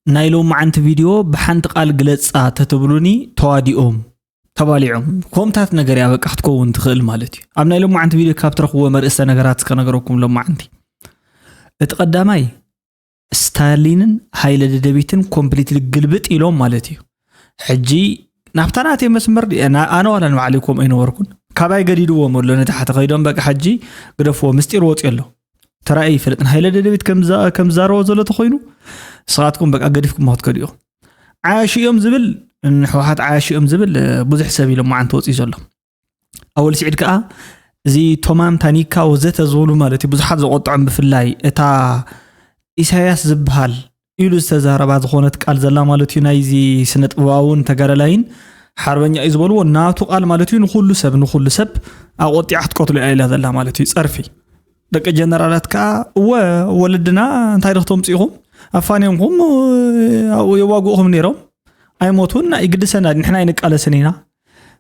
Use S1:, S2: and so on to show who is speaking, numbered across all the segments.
S1: نايلوم عنت فيديو بحنت قال قلصا تتبلوني تواديهم تباليعهم كومتات نغير يابق احتكون تخيل مالتي اب نايلوم عنت فيديو كابترخو مرئسه نغرات كنغركم لما عندي اتقداماي ستالينن هايل ددبيتن كومبليتلي قلبت يلوم مالتي حجي نابتاناتي مسمر انا ولا نعليكم اين وركن كاباي غديدو مولو نتحت خيدون بقى حجي غدفو مستير وط يلو تراي فلطن هايل ددبيت كمزارو زلو تخوينو صلاتكم بقى غدفكم ما تكديو عاشي يوم زبل نحوحات عاشي يوم زبل بزح سبي لما عن توصي زلو اول سعيد كا زي تومام تانيكا وزت زولو مالتي بزحات زقطعن بفلاي اتا إسحاق زبهال يلوز تزاربات خونت قال زلا مالتي نايزي سنت واون تغارلاين حربنيا يزبلو ناتو قال مالتي نخلو سب اقطيعت قتل اله زلا مالتي صرفي دق جنرالات كا ولدنا انت رختم صيهم افانيهم هم يواغوهم نيرو ايموتونا يقدسنا نحنا ينقال سنينا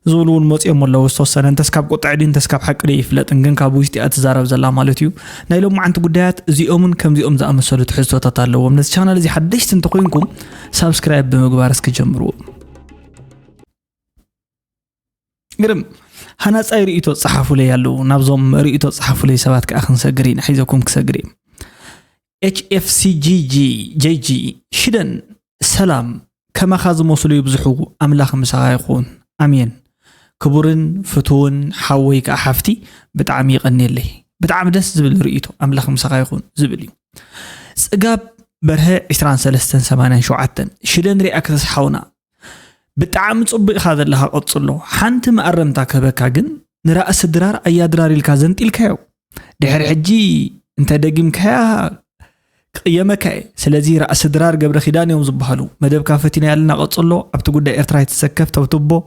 S1: زولون موصيم الله وستوسن انتسكاب قطعدي انتسكاب حق لي يفلط انكن كابوستي اتزارب زلا مالتيو نايلوم معنت غدايات زيومن كم زيوم زامسلو تحسوتات اللو من الشانل زي حدشت انت خوينكم سبسكرايب بمغبار اسك جمرو غرم هنا صاي ريتو صحافو لي يالو نابزوم ريتو صحافو لي سبات كاخن سغرين حيزكم كسغري HFCGG شدن سلام كما خاز موصلو يبزحو املاخ مسا يكون امين كبرن فتون حويك احفتي بتعمي يقني لي بتعم دس زبل ريتو املاخ مسا يكون زبلي صقاب برها 23 شعتن شدن رياكتس حونا بتعم صبق هذا لها قصلو حنت مقرمتا كبكا جن نراس درار ايا درار الكازنت الكاو دحر حجي انت دقيم كا قيمك سلازي راس درار قبل خدان يوم زبحلو مدب كافتينا يالنا قصلو ابت غدا ايرترا يتسكف توتبو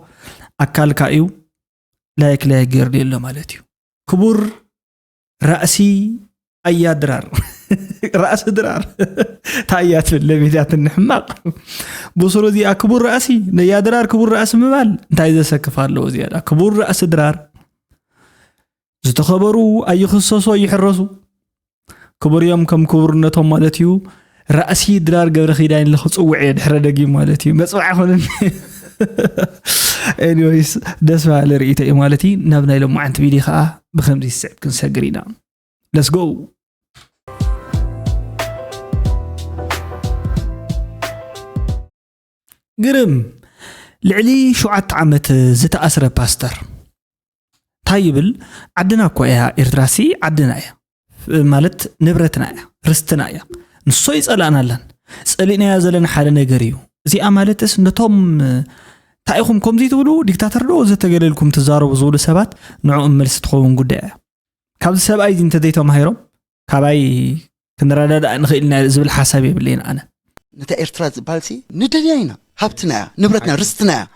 S1: اكل كايو لايك لا غير ديلو مالتيو كبر راسي ايا درار راس درار تايات لميدات النحماق بوصلو دي اكبر راسي يا درار كبر راس مبال انتاي زسكفالو زياده كبر راس درار زتخبروا اي خصصو يحرسوا كبر يوم كم كبرنتهم مالتيو راسي درار قبل خيدان لخصوعي دحر دقي مالتيو مصبع هون anyways دسوا على ريتي مالتي نبنا لهم عند فيديو خا بخمس ساعات كنسغرينا let's go قرم لعلي شعات عمت زت أسر باستر طيبل عدنا كويا إردراسي عدنا يا مالت نبرتنا يا رستنا يا نصو يسألنا لن سألنا يا زلنا حالة نجريو زي أمالتس نتوم تايخم كم زي تقولوا ديكتاتور لو زت تقللكم تزاروا زول سبات نوع ملس تخون قدام كابز سبا أيدين تديتهم هيرو كاباي كنرادة نخيلنا زبل حسابي بلينا أنا
S2: نتا إرتراز بالسي ندلينا هبتنا نبرتنا رستنا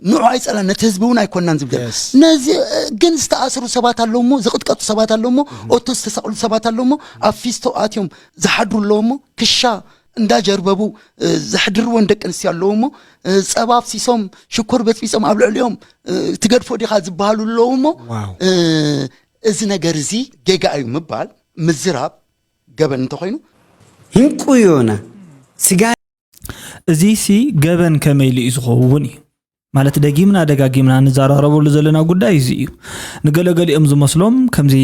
S2: نوع يسألنا نتهزبونا يكون ننزل نازي جنس تأثروا سبات اللومو زقط سبات اللومو أوتوس تسأل سبات اللومو أفيستو آتيوم زحدروا اللومو كشا اندا جرببو زحدر وندك انسيا اللومو صباب سيسوم شكر بس بيسوم قبل اليوم تقرفوا دي خاز بحالو اللومو እዚ ነገር እዚ ጌጋ እዩ ምባል ምዝራብ ገበን እንተኮይኑ
S3: ህንቁ ይሆነ ስጋ
S1: እዚ ሲ ገበን ከመይሊ ይዝኸውን ማለት ደጋጊምና ንዛራረበሉ ዘለና ጉዳይ እዚ እዩ ንገለገሊኦም ዝመስሎም ከምዚ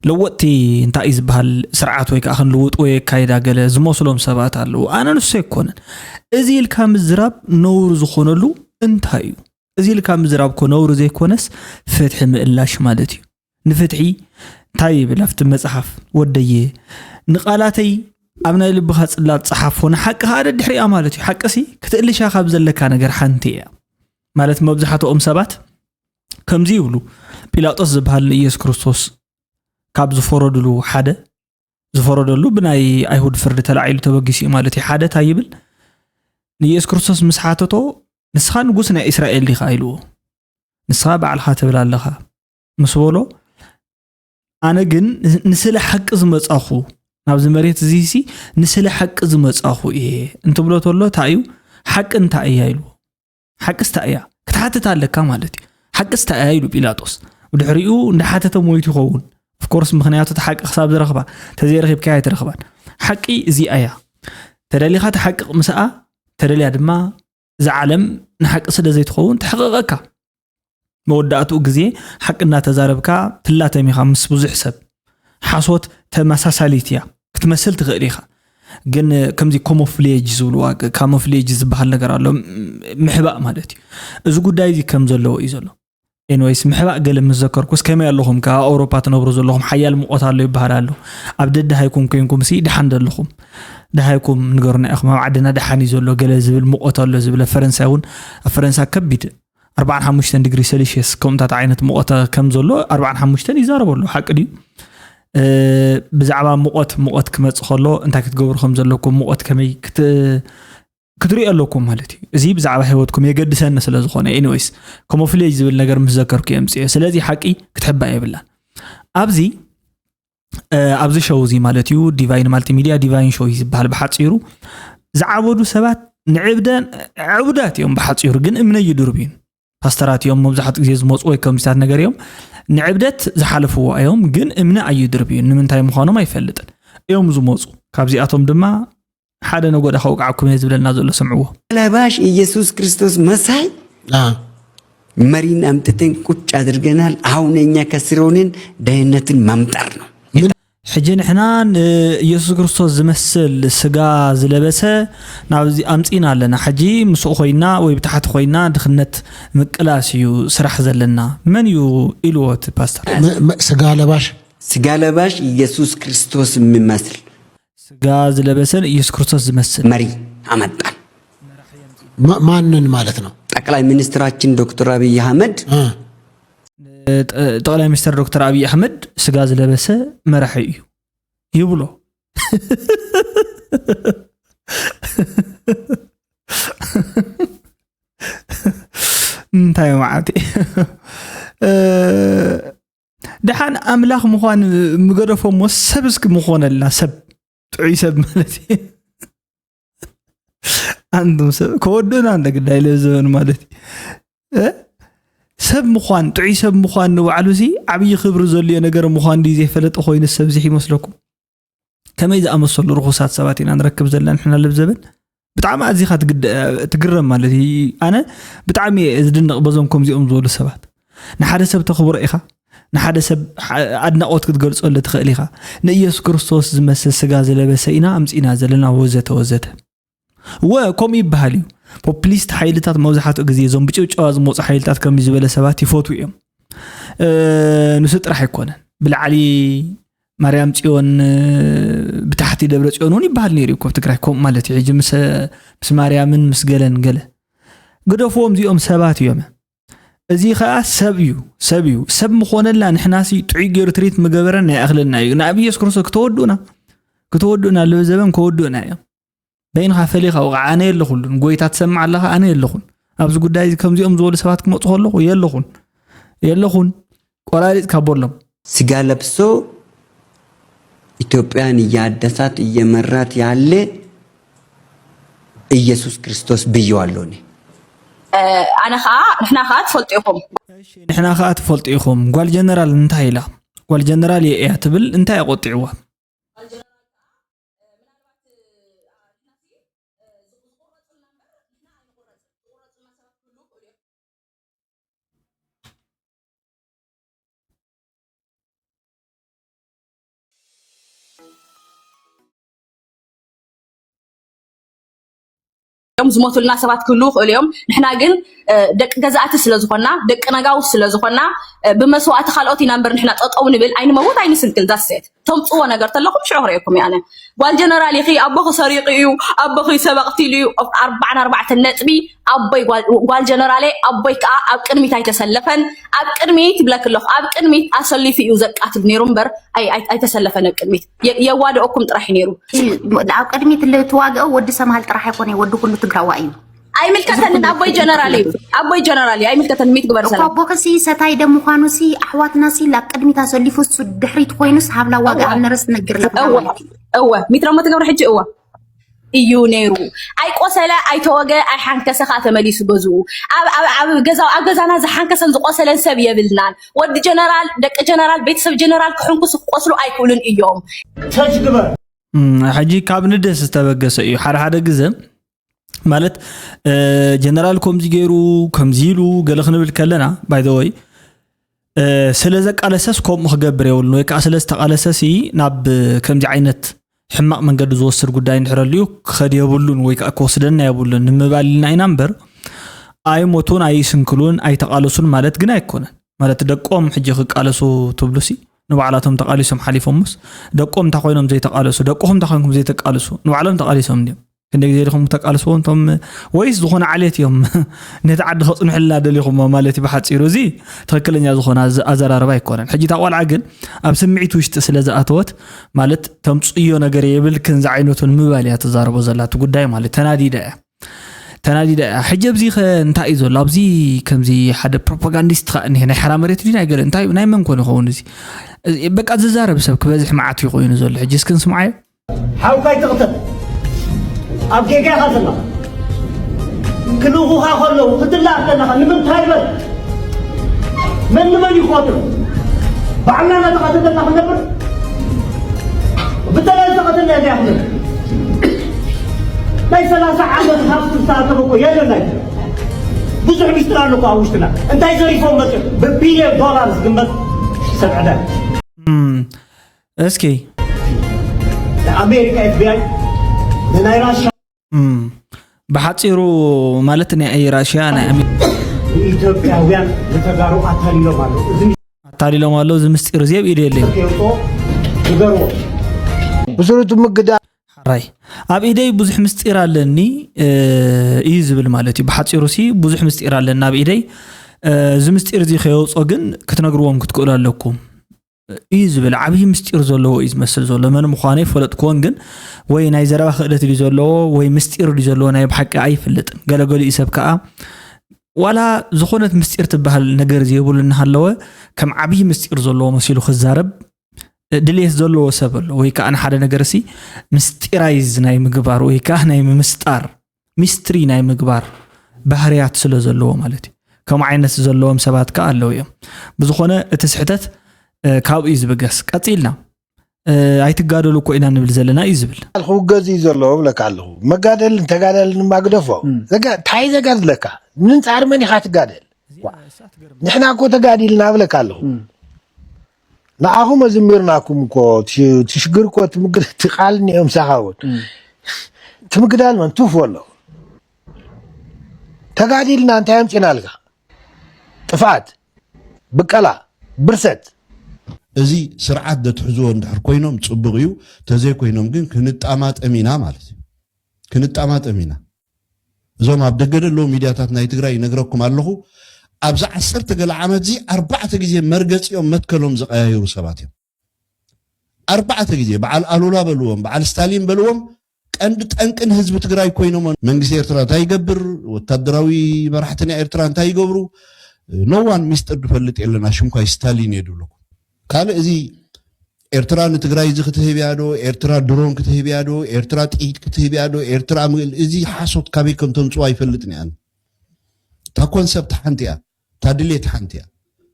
S1: ለወጥቲ እንታይ ይዝባል ስርዓት ወይ ካኸን ልውጥ ወይ ካይዳ ገለ ዝመስሎም ሰባት አለው አነ ንሱ ይኮነን እዚ ልካ ምዝራብ ነውር ዝኾነሉ እንታይ እዩ እዚ ልካ ምዝራብ ኮ ነውር ዘይኮነስ ፍትሕ ምእላሽ ማለት እዩ نفتحي طيب لفت مصحف وديه نقالاتي ابنا لبخا صلات صحف هنا حق هذا دحري امالتي حق سي كتقلشا خاب زلكا ነገር حنتي ማለት መብዛሕትኦም ሰባት ከምዚ ይብሉ ጲላጦስ ዝበሃል ኢየሱስ ክርስቶስ ካብ ዝፈረድሉ ሓደ ዝፈረደሉ ብናይ አይሁድ ፍርድ ተላዒሉ ተበጊሲ ማለት ሓደ ታይብል ኢየሱስ ክርስቶስ መስሓተቶ ንስኻ ንጉስ ናይ እስራኤል ዲኻ ኢልዎ ንስኻ በዓልኻ ትብል ኣለኻ መስበሎ أنا جن نسل حق زمصاخو نابز مريت زيسي نسل حق زمصاخو إيه أنت بلوت والله تعيو حق أنت أيايلو حق استأيا كتحتت على كمالتي حق استأيايلو بيلاطس ودحريو نحتت مويت يخون of course مخنياته حق حساب رغبة تزي رغب كايت رغبان حقي زي أيا تدليخا تحقق مساء تدلي دما زعلم نحق سد زي تخون تحققك موداتو غزي حقنا تزاربكا تلاته مي خمس بزح سب حاسوت تمساساليتيا كتمثل تغريخا ግን ከምዚ ካሞፍሌጅ ዝብልዋ ካሞፍሌጅ ዝበሃል ነገር ኣሎ ምሕባእ ማለት እዩ እዚ ጉዳይ እዚ ከም ዘለዎ እዩ ዘሎ ኤንዌይስ ምሕባእ ገለ ምዘከርኩስ ከመይ ኣለኹም ካ ኣውሮፓ ትነብሩ ዘለኹም ሓያል ሙቆት ኣሎ ይባሃል ኣሎ ኣብ ደደ ሃይኩም ኮይንኩም ሲ ድሓን ደለኹም ድሃይኩም ንገሩና ኢኹም ኣብ ዓድና ድሓን እዩ ዘሎ ገለ ዝብል ሙቆት ኣሎ ዝብል ፈረንሳይ እውን ፈረንሳ ከቢድ 45 ዲግሪ ሴልሺየስ ከምታት ዓይነት ሙቆት ከም ዘሎ 45 ይዛረበሉ ሓቂ ድዩ ብዛዕባ ሙቆት ክመጽ ከሎ እንታይ ክትገብሩ ከም ዘለኩም ሙቆት ከመይ ክትሪኡ ኣለኩም ማለት እዩ እዚ ብዛዕባ ህይወትኩም የገድሰና ስለ ዝኾነ ኤኒዌይስ ካሞፍሌጅ ዝብል ነገር ምዘከርኩ የምጽእ ስለዚ ሓቂ ክትሕባ ይብላን ኣብዚ ሾው እዚ ማለት እዩ ዲቫይን ማልቲሚዲያ ዲቫይን ሾው ይዝባሃል በሓጺሩ ዝዓበዱ ሰባት ንዕብደን ዕቡዳት እዮም በሓጺሩ ግን እምነ ይድርብን ፓስተራት እዮም መብዛሕትኡ ግዜ ዝመጹ ወይ ከምታት ነገር እዮም ንዕብደት ዝሓለፍዎ እዮም ግን እምነ ኣይድርብን ንምንታይ ምዃኖም ኣይፈልጥን እዮም ዝመጹ ካብዚኣቶም ድማ ሓደ ነጎዳ ኸውቃዕኩም ዝብለና ዘሎ ሰምዕዎ
S3: ለባሽ ኢየሱስ ክርስቶስ መሳይ መሪን አምጥተን ቁጭ አድርገናል አሁን እኛ ከስሮንን ደህነትን ማምጣር ነው
S1: ሕጂ ንሕና ኢየሱስ ክርስቶስ ዝመስል ስጋ ዝለበሰ ናብዚ ኣምጺና ኣለና ሕጂ ምስኡ ኮይና ወይ ብታሕቲ ኮይና ድኽነት ምቅላስ እዩ ስራሕ ዘለና መን እዩ ኢልዎት ፓስተር
S3: ስጋ ለባሽ ኢየሱስ ክርስቶስ የሚመስል
S1: ስጋ ዝለበሰን ኢየሱስ ክርስቶስ ዝመስል
S3: መሪ አመጣን
S4: ማንን ማለት ነው
S3: ጠቅላይ ሚኒስትራችን ዶክተር አብይ አህመድ
S1: ጠቅላይ ሚኒስትር ዶክተር አብይ አህመድ ስጋ ዝለበሰ መራሒ እዩ ይብሎ እንታይ ማዓቲ ደሓን ኣምላኽ ምዃን ምገደፎም ወሰብስክ ምኾነልና ሰብ ጥዑይ ሰብ ማለት አንዱም ሰብ ከወደና እንደግዳይ ለዘበን ማለት ሰብ ምዃን ጥዑይ ሰብ ምዃን ንባዕሉሲ ዓብይ ክብሪ ዘልዮ ነገር ምዃን ዲ ዘይፈለጥ ኮይኑ ሰብ ዝሕ ይመስለኩም ከመይ ዝኣመሰሉ ርኹሳት ሰባት ኢና ንረክብ ዘለና ንሕና ለብዘበን ብጣዕሚ ኣዚኻ ትግረም ማለት ኣነ ብጣዕሚ ዝድንቕ በዞም ከምዚኦም ዝበሉ ሰባት ንሓደ ሰብ ተኽብሮ ኢኻ ንሓደ ሰብ ኣድናቆት ክትገልጸሉ ትኽእል ኢኻ ንኢየሱስ ክርስቶስ ዝመስል ስጋ ዝለበሰ ኢና ኣምጺና ዘለና ወዘተ ወከም ይበሃል እዩ ፖፕሊስት ሓይልታት መብዛሕትኡ ግዜ ዞም ብጭብጨባ ዝመፁ ሓይልታት ከም ዝበለ ሰባት ይፈቱ እዮም ንሱ ጥራሕ ኣይኮነን ብላዕሊ ማርያም ጽዮን ብታሕቲ ደብረ ጽዮን ውን ይበሃል ነይሩ እኮ ትግራይ ከም ማለት እዩ ሕጂ ምስ ማርያምን ምስ ገለን ገለ ግደፎም እዚኦም ሰባት እዮም እዚ ኸኣ ሰብ እዩ ሰብ ምኾነላ ንሕናሲ ጥዑይ ገይሩ ትሪት ምገበረን ናይ ኣኽለና እዩ ናብ ኢየሱስ ክርስቶስ ክትወዱና ለዘበን ከወዱና እዮም በይንኻ ፈሊኻ ወቃዓነ የለኹን ጎይታ ትሰምዕ ኣለኻ ኣነ የለኹን ኣብዚ ጉዳይ ከምዚኦም ዝበሉ ሰባት ክመፁ ከለኹ የለኹን ቆራሪጥ ካቦሎም
S3: ስጋ ለብሶ ኢትዮጵያን እያደሳት እየመራት ያለ ኢየሱስ ክርስቶስ ብየዋለሁ
S5: أنا نحن
S1: تفلت إخوم قال جنرال انتهي لا قال جنرال يعتبل انتهي قطعوا
S5: يوم زموت الناس سبات كلوخ اليوم نحنا قل دق جزعت سلزخنا دق نجاو سلزخنا بمسوات خلقتي نمبر نحنا تقطعون بال عين موت عين سنتل دست تمطوا أنا قلت لكم شو رأيكم يعني والجنرال يخي أبغى سريقيو أبغى سبقتي ليو 4 النتبي أبغى والجنرال أبغى أبكرمي تايتسلفن أبكرمي تبلك الله أبكرمي أصلي في يوزك أتبني رمبر أي تسلفن أبكرمي يواد أكم ترح نيرو
S6: أبكرمي اللي تواجه ودي سماه ترح يكون يودو كله تقرأوا أيوه
S5: أي ملكتن أبوي جنرالي أي ملكتن ميت قبل سنة
S6: أبوكسي ستاي دم خانوسي أحواتنا سي لا قدمي تاسولي فوس دحريت كوينس حبلا واقع نرس نجر لك
S5: أوه ميت رمى تقبل حج أوه إيو نيرو أي قوسلا أي توجه أي حنكسة خاتم لي سبزو أجزانا زحنكسة قوسلا سبيه بالنان ودي جنرال دك جنرال بيت سب جنرال كحنكس قوسلو أي كلن إيوم
S1: حجي كاب ندس استبقس ايو حدا ግዜ ማለት ጀነራል ኮምዚ ገይሩ ከምዚሉ ገለኽን ብል ከለና ባይ ዘ ወይ ስለዚ ቃለሰስ ኮም ክገብር ይውል ነው ካ ስለዚ ተቃለሰሲ ናብ ከምዚ ዓይነት ሕማቅ መንገድ ዝወስድ ጉዳይ እንድሕረልዩ ከዲ ይብሉን ወይ ካ ኮስደና ይብሉን ንምባልና ኢና እምበር አይ ሞቱን አይ ስንክሉን አይ ተቃለሱን ማለት ግን አይኮነን ማለት ደቆም ሕጂ ክቃለሱ ትብሉሲ ንባዕላቶም ተቃሊሶም ሓሊፎምስ ደቆም ታኾይኖም ዘይተቃለሱ ደቆም ታኾይኖም ዘይተቃለሱ ንባዕሎም ተቃሊሶም እንዴ ክንደ ግዜ ዲኹም ተቃልስዎ እንቶም ወይስ ዝኾነ ዓሌት እዮም ነቲ ዓዲ ክጽንሕልና ደሊኹም ማለት ይበሓፂሩ እዚ ትክክለኛ ዝኾነ ኣዘራርባ ኣይኮነን ሕጂ ታቆልዓ ግን ኣብ ስምዒት ውሽጢ ስለ ዝኣተወት ማለት ተምጽዮ ነገር ይብል ክንዛ ዓይነቱን ምባልያ ተዛረቦ ዘላት ጉዳይ ማለት ተናዲዳ ሕጂ ኣብዚ እንታይ እዩ ዘሎ ኣብዚ ከምዚ ሓደ ፕሮፓጋንዲስት ከእኒ ናይ ሓራ መሬት ዲና ይገለ እንታይ ናይ መን ኮነ ይኸውን እዚ በቃ ዝዛረብ ሰብ ክበዝሕ መዓት ይቆይኑ ዘሎ ሕጂ እስክን ስምዓዮ
S7: ሓውካይ ትቕተል ኣብ ጌጋ ኸዘላ ክልኹኻ ከለዉ ክትላእ ከለኻ ንምንታይ በል መን ይቆጥር ባዕልና ነተኸተልና ክነብር ብተለይ ተኸተልና እዚያ ክነብር ናይ 30 ዓመት ሃብቲ ዝተኣተበ የለና ብዙሕ ሚስጥር ኣሎ እኮ ኣብ ውሽጥና እንታይ ዘሪፎም መፅኡ ብቢልዮን ዶላር ዝግመት ሰብዕዳ
S1: እስኪ
S7: ኣሜሪካ FBI ናይ ራሽያ
S1: بحصيرو مالتني اي راشيا انا
S7: ኢትዮጵያውያን ለተጋሩ አታሊሎም አለው ዝምስጢር ዜብ ይደልኝ ይገሩ
S4: بزرت مقدا
S1: راي اب ايدي بزح مسطير አለኒ ይዝብል ማለት بحصيرو سي بزح مسطير አለና اب ايدي ዝምስጢር ዚ ኸይወጾ ግን ክትነግርዎም ክትቆል ኣለኩም ይዝብል ዓብይ ምስጢር ዘለዎ ይዝመስል ዘሎ መን ምዃነ ይፈለጥ ኮን ግን ወይ ናይ ዘረባ ክእለት ሊ ዘለዎ ወይ ምስጢር ሊ ዘለዎ ናይ ብሓቂ ኣይፍልጥን ገለገሊ ይሰብ ከዓ ዋላ ዝኾነት ምስጢር ትበሃል ነገር ዝየብሉና ሃለወ ከም ዓብይ ምስጢር ዘለዎ መሲሉ ክዛረብ ድሌት ዘለዎ ሰብ ኣሎ ወይ ከዓ ሓደ ነገር ሲ ምስጢራይዝ ናይ ምግባር ወይ ከዓ ናይ ምስጣር ሚስትሪ ናይ ምግባር ባህሪያት ስለ ዘለዎ ማለት ከም ዓይነት ዘለዎም ሰባት ከዓ ኣለዉ እዮም ብዝኾነ እቲ ስሕተት ካብ ይዝብገስ ቀፂልና ኣይትጋደሉ እኮ ኢና ንብል ዘለና ይዝብል
S4: አልኹ ገዚ ዘሎ ብለካ ኣለኹ መጋደል ተጋደል ማግደፎ ታይ ዘጋድለካ ምን ጻር መን ይኻ ትጋደል ንሕና እኮ ተጋዲልና ብለካ ኣለኹ ንኣኹም ዝምርናኩም እኮ ትሽግር እኮ ትምግድ ትቃልኒ እዮም ሳኻውን ትምግዳል መን ትፍ ወሎ ተጋዲልና እንታይ አምጪናልካ ጥፋት ብቀላ ብርሰት
S8: እዚ ስርዓት ደትሕዝዎ እንድሕር ኮይኖም ጽቡቕ እዩ ተዘይ ኮይኖም ግን ክንጣማጠሚና ማለት እዩ ክንጣማጠሚና እዞም ኣብ ደገደሎ ሚድያታት ናይ ትግራይ ነግረኩም ኣለኹ ኣብዛ 10 ገለ ዓመት ዚ 4 ግዜ መርገጽዮም መትከሎም ዝቀያየሩ ሰባት እዮም 4 ግዜ በዓል ኣሉላ በልዎም በዓል ስታሊን በልዎም ቀንድ ጠንቅን ህዝቢ ትግራይ ኮይኖም መንግስቲ ኤርትራ እንታይ ይገብር ወታደራዊ መራሕትና ኤርትራ እንታይ ይገብሩ ኖዋን ሚስጥር ድፈልጥ የለና ሽምኳይ ስታሊን የድብለኩ ካለ እዚ ኤርትራ ንትግራይ ዝክትህብያዶ ኤርትራ ድሮን ክትህብያዶ ኤርትራ ጥይት ክትህብያዶ ኤርትራ እዚ ሓሶት ካበይ ከም ተምጽዋ ይፈልጥኒ ኣነ ታ ኮንሰፕት ሓንቲያ ታድሌት ሓንቲያ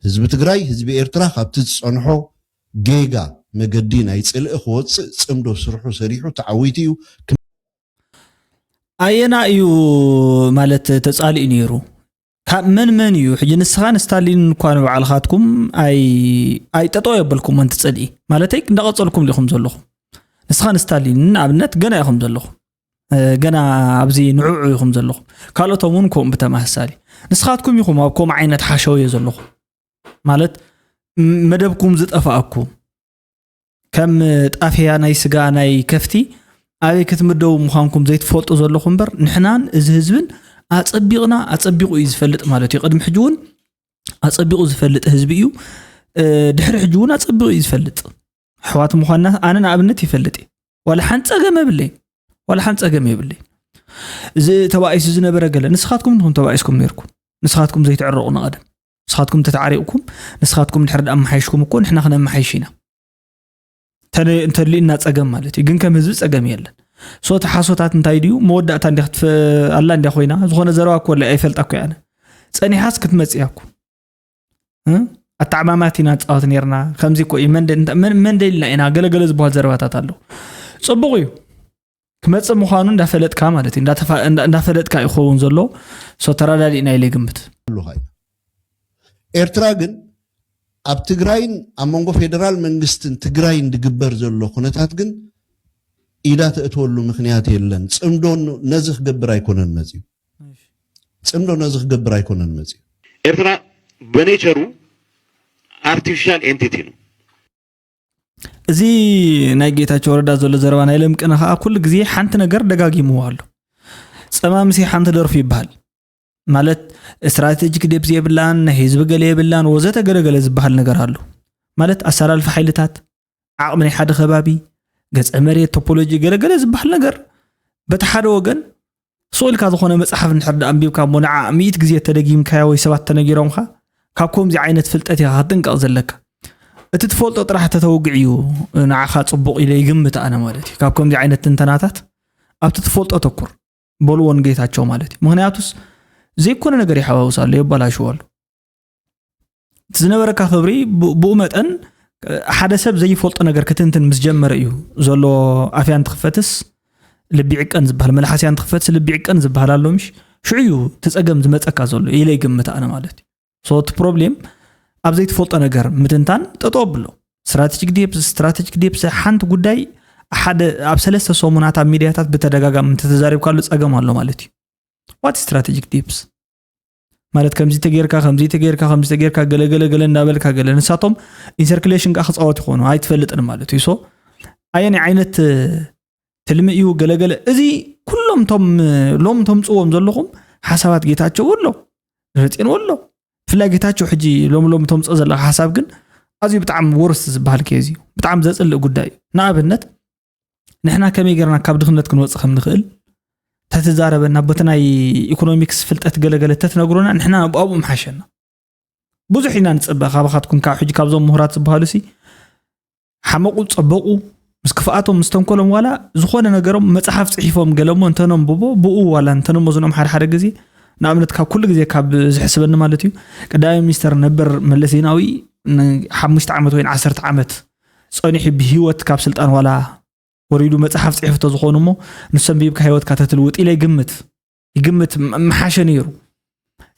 S8: ህዝቢ ትግራይ ህዝቢ ኤርትራ ካብቲ ዝጸንሖ ጌጋ መገዲ ናይ ጽልእ ክወፅእ ጽምዶ ስርሑ ሰሪሑ ተዓዊት እዩ
S1: ኣየና እዩ ማለት ተጻሊኡ ነይሩ من يو حجي نسخان ستالين كوان بعالخاتكم اي تطو يبلكم انت تصدي مالتيك ندقصلكم لكم زلخم نسخان ستالين ابنت غنا يخم زلخم غنا ابزي نعوع يخم زلخم كالوتومونكم بتماثالي نسخاتكم يخم ابكم عينت حاشو يزلخم مالت مدبكم زطفاكم كم طافيا ناي سغا ناي كفتي ابي كتمدو مخانكم زيت فولطو زلخم بر نحنان از حزبن أتصبقوا يزفلت مالتي قدم حجون أتصبقوا يزفلت حزبيو دحر حجون أتصبقوا يزفلت حوات مخنا أنا نابنتي فلتي ولا حنت أجمع باللي ولا حنت أجمع باللي زي تبايس زنا برجله نسخاتكم انتم تبايسكم ميركم نسخاتكم زي تعرقنا قدم نسخاتكم تتعرقكم نسخاتكم الحرد أم حيشكم يكون إحنا خنا محيشينا ترى أنت اللي الناس أجمع مالتي جن كم هزوس أجمع يلا صوت حاسوتات انتاي ديو مودات اندخت في الله اندي خوينا زغونه زرواك ولا ايفلطاكو يعني صني حاس كتمصياكو التعماماتنا تصاوت نيرنا خمزي كو من دلنا انا غلغل زبال زرباتات الله ጽቡቕ እዩ ክመጽእ ምዃኑ እንዳፈለጥካ ማለት እዩ እንዳፈለጥካ ይኸውን ዘሎ ሶ ተራዳዲእና ኢለ ግምት
S8: ኤርትራ ግን ኣብ ትግራይን ኣብ መንጎ ፌደራል መንግስትን ትግራይን ድግበር ዘሎ ኩነታት ግን ኢዳ ተእትወሉ ምክንያት የለን ጽምዶ ነዚ ክገብር ኣይኮነን መጽዩ ጽምዶ ነዚ ክገብር ኣይኮነን መጽዩ
S9: ኤርትራ በኔቸሩ አርቲፊሻል ኤንቲቲ ነው
S1: እዚ ናይ ጌታቸው ረዳ ዘሎ ዘረባ ናይ ለምቅና ከዓ ኩሉ ግዜ ሓንቲ ነገር ደጋጊሙ ኣሎ ጸማምሲ ሓንቲ ደርፊ ይባሃል ማለት ስትራቴጂክ ዴፕስ የብላን ህዝብ ገለ የብላን ወዘተ ገለገለ ዝባሃል ነገር አሉ ማለት አሰላልፍ ኃይልታት ዓቅም ናይ ሓደ ከባቢ ገጸ መሬት ቶፖሎጂ ገለገለ ዝባሃል ነገር በተሓደ ወገን ሶልካ ዝኾነ መጽሓፍ ንሕርዳ አንቢብካ ሞናዓ 100 ግዜ ተደጊምካ ወይ ሰባት ተነጊሮምካ ካብ ከምዚ ዓይነት ፍልጠት ኢኻ ጥንቀቕ ዘለካ እቲ ትፈልጦ ጥራሕ ተተወግዕ እዩ ንዓኻ ጽቡቕ ኢለ ይግምት ኣነ ማለት እዩ ካብ ከምዚ ዓይነት ትንተናታት ኣብቲ ትፈልጦ ተኩር በልዎን ጌታቸው ማለት እዩ ምክንያቱስ ዘይኮነ ነገር ይሓዋውሳሉ ይባላሽዋሉ ዝነበረካ ክብሪ ብኡ መጠን ሓደ ሰብ ዘይፈልጦ ነገር ክትንትን ምስ ጀመረ እዩ ዘሎ ኣፍያን ትኽፈትስ ልቢ ዕቀን ዝባሃል መልሓስያን ትኽፈትስ ልቢ ዕቀን ዝባሃል ኣሎ ምሽ ሽዑ ተጸገም ዝመጸካ ዘሎ ኢለ ይግምት ኣነ ማለት እዩ ሶ እቲ ፕሮብሌም ኣብ ዘይትፈልጦ ነገር ምትንታን ተጠብሎ ስትራቴጂክ ዴፕስ ሓንቲ ጉዳይ ሓደ ኣብ ሰለስተ ሰሙናት ኣብ ሚድያታት በተደጋጋሚ ተዛሪብካሉ ጸገም ኣሎ ማለት እዩ what is strategic tips ማለት ከምዚ ተገርካ ገለገለ እንዳበልካ ገለ ንሳቶም ኢንሰርኩሌሽን ጋር ክጻወት ይኾኑ ኣይትፈልጥን ማለት እዩ ሶ ኣየኒ ዓይነት ትልምዩ ገለገለ እዚ ኩሎም ሎም ተምጽዎም ዘለኹም ሓሳባት ጌታቸው ወሎ ረጽን ወሎ ፍላይ ጌታቸው ሕጂ ሎም ተምጽ ዘላ ሓሳብ ግን ኣዝዩ ብጣዕሚ ወርስ ዝባሃል ከዚ ብጣዕሚ ዘጽልእ ጉዳይ ንኣብነት ንሕና ከመይ ገርና ካብ ድኽነት ክንወጽእ ከም ንኽእል ተተዛረበና በተናይ ኢኮኖሚክስ ፍልጠት ገለገለ ተትነግሩና ንሕና ኣብኡ ምሓሸና ብዙሕ ኢና ንጽበ ካብኻትኩም ካብ ሕጂ ካብዞም ምሁራት ዝባሃሉ ሲ ሓመቁ ጽበቁ ምስ ክፍኣቶም ምስተንኮሎም ዋላ ዝኾነ ነገሮም መጽሓፍ ጽሒፎም ገለሞ እንተኖም ብኡ ዋላ እንተኖም ዝኖም ሓደ ግዜ ንኣብነት ካብ ኩሉ ግዜ ካብ ዝሕስበኒ ማለት እዩ ቀዳማይ ሚኒስተር ነበር መለስ ዜናዊ 5 ዓመት ወይ 10 ዓመት ጸኒሑ ብህይወት ካብ ስልጣን ዋላ ወሪዱ መጽሐፍ ጽሕፍቶ ዝኾኑሞ ንሰንቢብካ ህይወትካ ተትልውጥ ኢለ ይግምት መሓሸ ነይሩ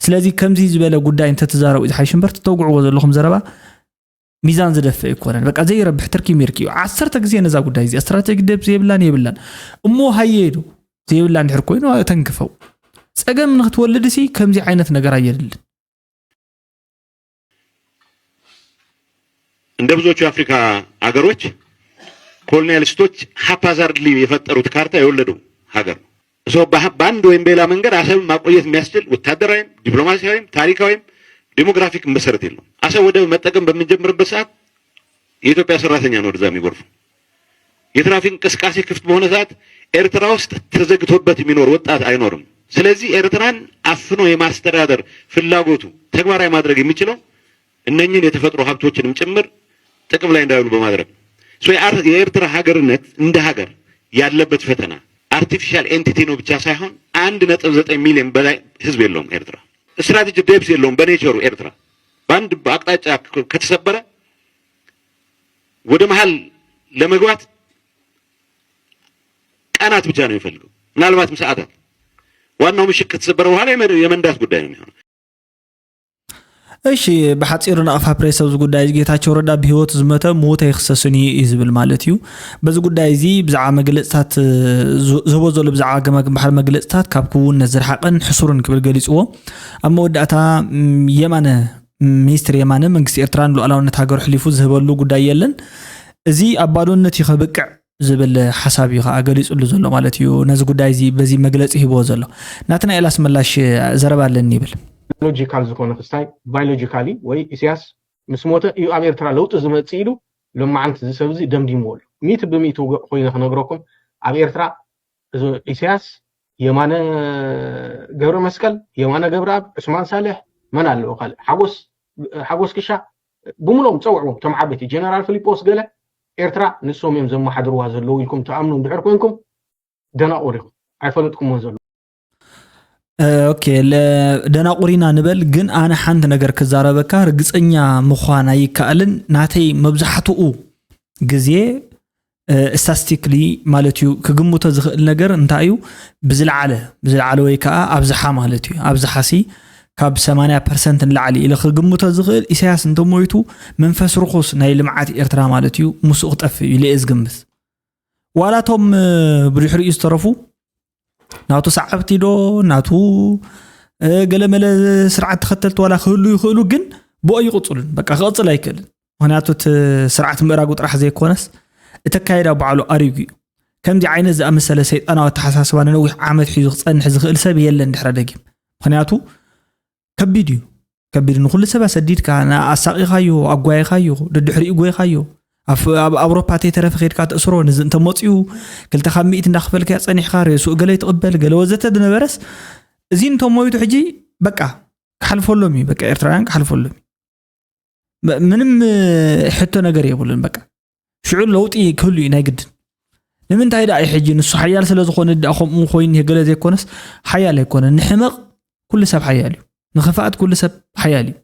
S1: ስለዚ ከምዚ ዝበለ ጉዳይ እንተ ተዛረቡ እዚ ሓይሽንበር ተተውግዕዎ ዘለኹም ዘረባ ሚዛን ዝደፍእ ይኮነን በቃ ዘይረብሕ ትርኪ ሚርኪ 10 ግዜ ነዛ ጉዳይ እዚ ስትራቴጂክ ዴፕስ የብላን እሞ ሃየዱ ዘይብላን ድሕር ኮይኑ ተንክፈው ጸገም ንኽትወልድ ሲ ከምዚ ዓይነት ነገር አየድልን
S9: እንደ ብዙዎቹ የአፍሪካ አገሮች ኮሎኒያሊስቶች ሃፓዛርድሊ የፈጠሩት ካርታ የወለዱ ሀገር ነው በአንድ ወይም በሌላ መንገድ አሰብን ማቆየት የሚያስችል ወታደራዊም ዲፕሎማሲያዊም ታሪካዊም ዴሞግራፊክ መሰረት የለውም አሰብ ወደብ መጠቀም በምንጀምርበት ሰዓት የኢትዮጵያ ሰራተኛ ነው ወደዛ የሚጎርፉ የትራፊክ እንቅስቃሴ ክፍት በሆነ ሰዓት ኤርትራ ውስጥ ተዘግቶበት የሚኖር ወጣት አይኖርም ስለዚህ ኤርትራን አፍኖ የማስተዳደር ፍላጎቱ ተግባራዊ ማድረግ የሚችለው እነኚህን የተፈጥሮ ሀብቶችንም ጭምር ጥቅም ላይ እንዳይውሉ በማድረግ የኤርትራ ሀገርነት እንደ ሀገር ያለበት ፈተና አርቲፊሻል ኤንቲቲ ነው ብቻ ሳይሆን 1.9 ሚሊዮን በላይ ህዝብ የለውም ኤርትራ ስትራቴጂክ ዴፕስ የለውም በኔቸሩ ኤርትራ ባንድ አቅጣጫ ከተሰበረ ወደ መሃል ለመግባት ቀናት ብቻ ነው የሚፈልገው ምናልባትም ሰዓታት ዋናው ምሽክ ከተሰበረ በኋላ የመንዳት ጉዳይ ነው የሚሆነው
S1: እሺ በሐጽሩ ናፋ ፕሬሰብ ጉዳይ ጌታቸው ረዳ በህይወት ዝመተ ሞተ ይخصስኒ ይዝብል ማለት እዩ በዚ ጉዳይ እዚ ብዛዓ መግለጽታት ዝወዘሉ ብዛዓ ገማግም ባህል መግለጽታት ካብ ኩውን ነዝርሐቀን ሕሱርን ክብል ገሊጽዎ ኣብ መወዳእታ የማነ ሚኒስትር የማነ መንግስቲ ኤርትራን ሉዓላውነት ሃገር ሕሊፉ ዝህበሉ ጉዳይ የለን እዚ ኣባዶነት ይኸብቅዕ ዝብል ሓሳብ ይኻ ገሊጽሉ ዘሎ ማለት እዩ ነዚ ጉዳይ እዚ በዚ መግለጽ ይህቦ ዘሎ ናትና ኤላስ መላሽ ዘረባለን ይብል
S10: ሎጂካል ዝኾነ ክስታይ ባዮሎጂካሊ ወይ ኢሳያስ ምስ ሞተ እዩ ኣብ ኤርትራ ለውጥ ዝመጽእ ኢሉ ለማዓንቲ ዝሰብዚ ደምዲምዎሉ 100% ኮይኑ ክነግረኩም ኣብ ኤርትራ ኢሳያስ የማነ ገብረ መስቀል የማነ ገብረአብ ዑስማን ሳልሕ መን ኣለዎ ካል ሓጎስ ክሻ ብሙሎም ፀውዕዎም ቶም ዓበይቲ ጀነራል ፊሊጶስ ገለ ኤርትራ ንሶም እዮም ዘመሓድርዋ ዘለዉ ኢልኩም ተኣምኑ ድሕር ኮይንኩም ደናቁሪኹም ኣይፈለጥኩምዎን ዘሎ
S1: ኦኬ ለደናቁሪና ንበል ግን ኣነ ሓንቲ ነገር ክዛረበካ ርግፀኛ ምዃን ኣይከኣልን ናተይ መብዛሕትኡ ግዜ ስታስቲክሊ ማለት እዩ ክግምቶ ዝኽእል ነገር እንታይ እዩ ብዝለዓለ ወይ ከዓ ኣብዝሓ ማለት እዩ ኣብዝሓሲ ካብ 80% ንላዕሊ ኢለ ክግምቶ ዝኽእል ኢሳያስ እንተሞይቱ መንፈስ ርኩስ ናይ ልምዓት ኤርትራ ማለት እዩ ሙሱቕ ጠፍእ ኢለ ዝግምት ዋላቶም ብድሕሪኡ ዝተረፉ ናቱ ሰዓብቲ ዶ ናቱ ገለመለ ስርዓት ተኸተልቲ ዋላ ክህሉ ይኽእሉ ግን ብኦ ይቕፅሉን በቃ ክቕፅል ኣይክእልን ምክንያቱ ስርዓት ምእራጉ ጥራሕ ዘይኮነስ እተካይዳ ባዕሉ ኣሪጉ እዩ ከምዚ ዓይነት ዝኣመሰለ ሰይጣናዊ ኣተሓሳስባ ንነዊሕ ዓመት ሒዙ ክፀንሕ ዝኽእል ሰብ የለን ድሕረ ደጊም ምክንያቱ ከቢድ እዩ ንኩሉ ሰብ ሰዲድካ ኣሳቂኻዮ ኣጓይኻዮ ድድሕሪኡ ጎይኻዮ ኣብ ኣውሮፓ ተረፈ ኸድካ ተእስሮ ንዝ እንተ መፅኡ 200 እንዳኽፈልካ ፀኒሕካ ርእሱ ገለ ይትቕበል ገለ ወዘተ ድነበረስ እዚ እንተሞይቱ ሕጂ በቃ ክሓልፈሎም እዩ በቃ ኤርትራውያን ክሓልፈሎም ምንም ሕቶ ነገር የብሉን በቃ ሽዑ ለውጢ ክህሉ እዩ ናይ ግድን ንምንታይ ዳ ሕጂ ንሱ ሓያል ስለ ዝኾነ ከምኡ ኮይኑ የገለ ዘይኮነስ ሓያል ኣይኮነን ንሕመቕ ኩሉ ሰብ ሓያል እዩ ንኽፋኣት ኩሉ ሰብ ሓያል እዩ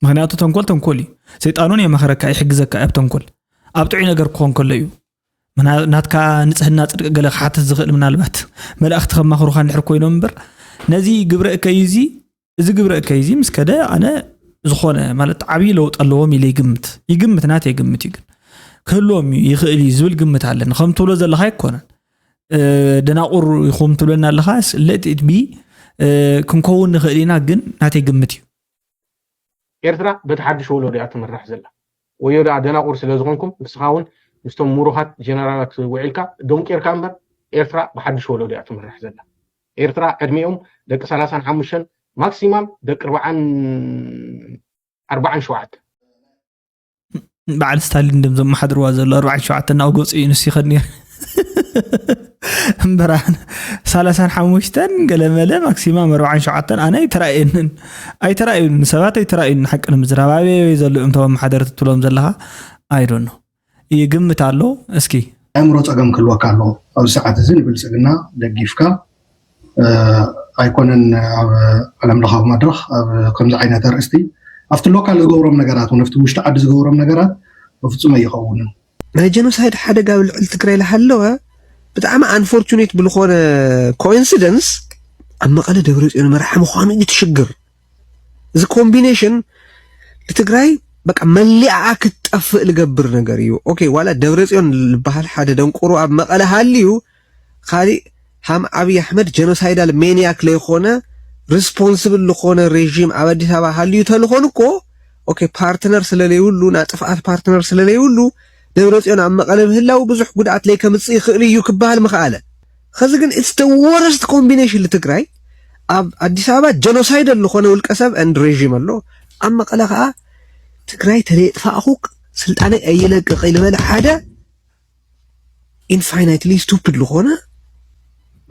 S1: ምክንያቱ ተንኮል እዩ ሰይጣኑን የመኸረካ ይሕግዘካ ኣብ ተንኮል ኣብ ጥዑይ ነገር ክኾን ከሎ እዩ ናትካ ንጽህና ጽድቅ ገለ ክሓትት ዝኽእል ምናልባት መላእኽቲ ከማኽሩኻ እንድሕር ኮይኖም እምበር ነዚ ግብረ እከይዚ እዚ ግብረ እከይዚ ምስ ከደ ኣነ ዝኾነ ማለት ዓብዪ ለውጥ ኣለዎም ኢለ ይግምት ናተ ይግምት እዩ ግን ክህልዎም ይኽእል እዩ ዝብል ግምት ኣለኒ ከም ትብሎ ዘለኻ ኣይኮነን ደናቑር ይኹም ትብለና ኣለኻ let it be ክንከውን ንኽእል ኢና ግን ናተ ይግምት እዩ
S10: ኤርትራ በቲ ሓድሽ ወለዶ እያ ትምራሕ ዘላ ወዮ ዳ ደናቑር ስለ ዝኾንኩም ንስኻ እውን ምስቶም ሙሩኻት ጀነራላት ውዒልካ ደንቄርካ እምበር ኤርትራ ብሓድሽ ወለዶ እያ ትምራሕ ዘላ ኤርትራ ዕድሚኦም ደቂ 35 ማክሲማም ደቂ 47
S1: بعد ستالين دم زم حد رواز الله 47 ناقص ينسي خدني بران 35 قال ماله ماكسيمم 47 انا ايتراين سبات ايتراين حق المزرابي يزلو انتم حضرت تلوم زلها اي دون نو يغمتالو اسكي
S11: امرو صقم كلوك الله او ساعات زين بلصقنا دغيفكا ايكونن علم لخاف مدرخ كم عينه رأستي after local غورم ነገራት ወንፍቱ ውሽጥ አዲስ غورم ነገራት በፍጹም አይኸውንም ናይ ጀኖሳይድ ሓደጋ ብልዕል ትግራይ ለሃለወ በጣም አንፎርቹኔት ብልኾነ ኮኢንሲደንስ ኣብ መቐለ ደብረጽዮን መራሒ ምዃኑ ይትሽግር እዚ ኮምቢኔሽን ለትግራይ በቃ መሊዓ ክትጠፍእ ልገብር ነገር እዩ ኦኬ ዋላ ደብረጽዮን ልበሃል ሓደ ደንቆሮ ኣብ መቐለ ሃልዩ ካሊ ሃም አብይ አሕመድ ጀኖሳይዳል ሜኒያክ ለይኾነ responsible ለኾነ ሬጂም ኣብ አዲስ አበባ ሃልዩ ተልኾን እኮ ኦኬ ፓርትነር ስለለይውሉ ናጥፋት ፓርትነር ስለለይውሉ ደብረጽዮን ኣብ መቐለ ምህላው ብዙሕ ጉድኣት ላይ ከምጽእ ይኽእል እዩ ክባሃል መኻለ خዚ ግን it's the worst combination ለትግራይ ኣብ አዲስ አበባ ጀኖሳይድ ለኾነ ውልቀሰብ and ሬጂም አሎ ኣብ መቐለ ከዓ ትግራይ ተለጥፋኹ ስልጣነ አይለቀቕ ይልበል ሓደ infinitely stupid ለኾነ